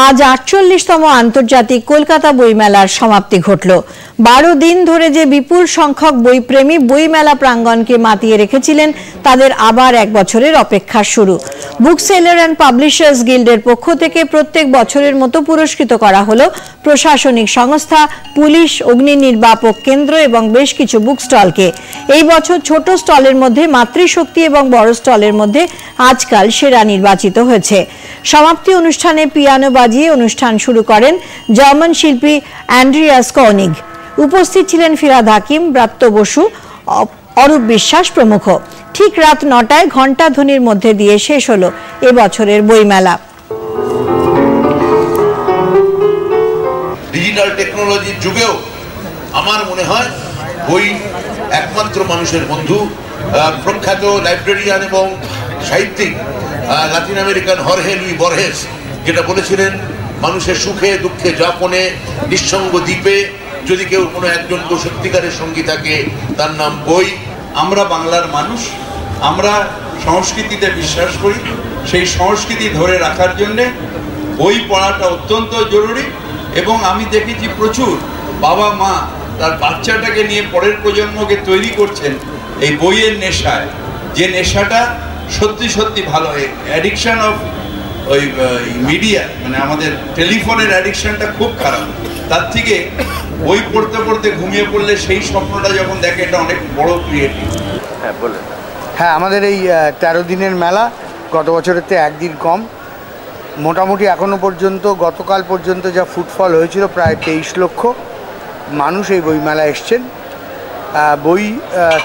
আজ ৪৮তম আন্তর্জাতিক কলকাতা বইমেলার সমাপ্তি ঘটল। ১২ দিন ধরে যে বিপুল সংখ্যক বইপ্রেমী বইমেলা প্রাঙ্গণকে মাতিয়ে রেখেছিলেন, তাদের আবার এক বছরের অপেক্ষা শুরু। বুক সেলার অ্যান্ড পাবলিশার্স গিল্ডের পক্ষ থেকে প্রত্যেক বছরের মতো পুরস্কৃত করা হলো প্রশাসনিক সংস্থা, পুলিশ, অগ্নি নির্বাপক কেন্দ্র এবং বেশ কিছু বুক স্টলকে। এই বছর ছোট স্টলের মধ্যে মাতৃশক্তি এবং বড় স্টলের মধ্যে আজকাল সেরা নির্বাচিত হয়েছে। সমাপ্তি অনুষ্ঠানে পিয়ানো বাজিয়ে অনুষ্ঠান শুরু করেন জার্মান শিল্পী অ্যান্ড্রিয়াস কনিগ। উপস্থিত ছিলেন ফিরহাদ হাকিম, ব্রাত্য বসু, অরূপ বিশ্বাস প্রমুখ। ঠিক রাত ৯টায় ঘণ্টাধ্বনির মধ্যে দিয়ে শেষ হলো এবছরের বইমেলা। ডিজিটাল টেকনোলজির যুগেও আমার মনে হয় বই একমাত্র মানুষের বন্ধু। প্রখ্যাত লাইব্রেরিয়ান এবং সাহিত্যিক লাতিন আমেরিকান হরহে লুই বরহেস যেটা বলেছিলেন, মানুষের সুখে দুঃখে যাপনে নিঃসঙ্গ দ্বীপে যদি কেউ কোনো একজন সত্যিকারের সঙ্গী থাকে, তার নাম বই। আমরা বাংলার মানুষ, আমরা সংস্কৃতিতে বিশ্বাস করি। সেই সংস্কৃতি ধরে রাখার জন্যে বই পড়াটা অত্যন্ত জরুরি। এবং আমি দেখেছি প্রচুর বাবা মা তার বাচ্চাটাকে নিয়ে পরের প্রজন্মকে তৈরি করছেন এই বইয়ের নেশায়, যে নেশাটা সত্যি সত্যি ভালো। অ্যাডিকশন অফ ওই মিডিয়া, মানে আমাদের টেলিফোনের অ্যাডিকশনটা খুব খারাপ। তার থেকে বই পড়তে পড়তে ঘুমিয়ে পড়লে সেই স্বপ্নটা যখন দেখে, এটা অনেক বড় ক্রিয়েটিভ। হ্যাঁ, আমাদের এই ১৩ দিনের মেলা গত বছরের থেকে একদিন কম। মোটামুটি এখনও পর্যন্ত, গতকাল পর্যন্ত যা ফুটফল হয়েছিল, প্রায় ২৩ লক্ষ মানুষ এই বইমেলা এসছেন। বই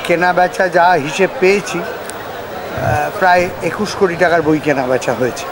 কেনা বেচা যা হিসেব পেয়েছি, প্রায় ২১ কোটি টাকার বই কেনা বেচা হয়েছে।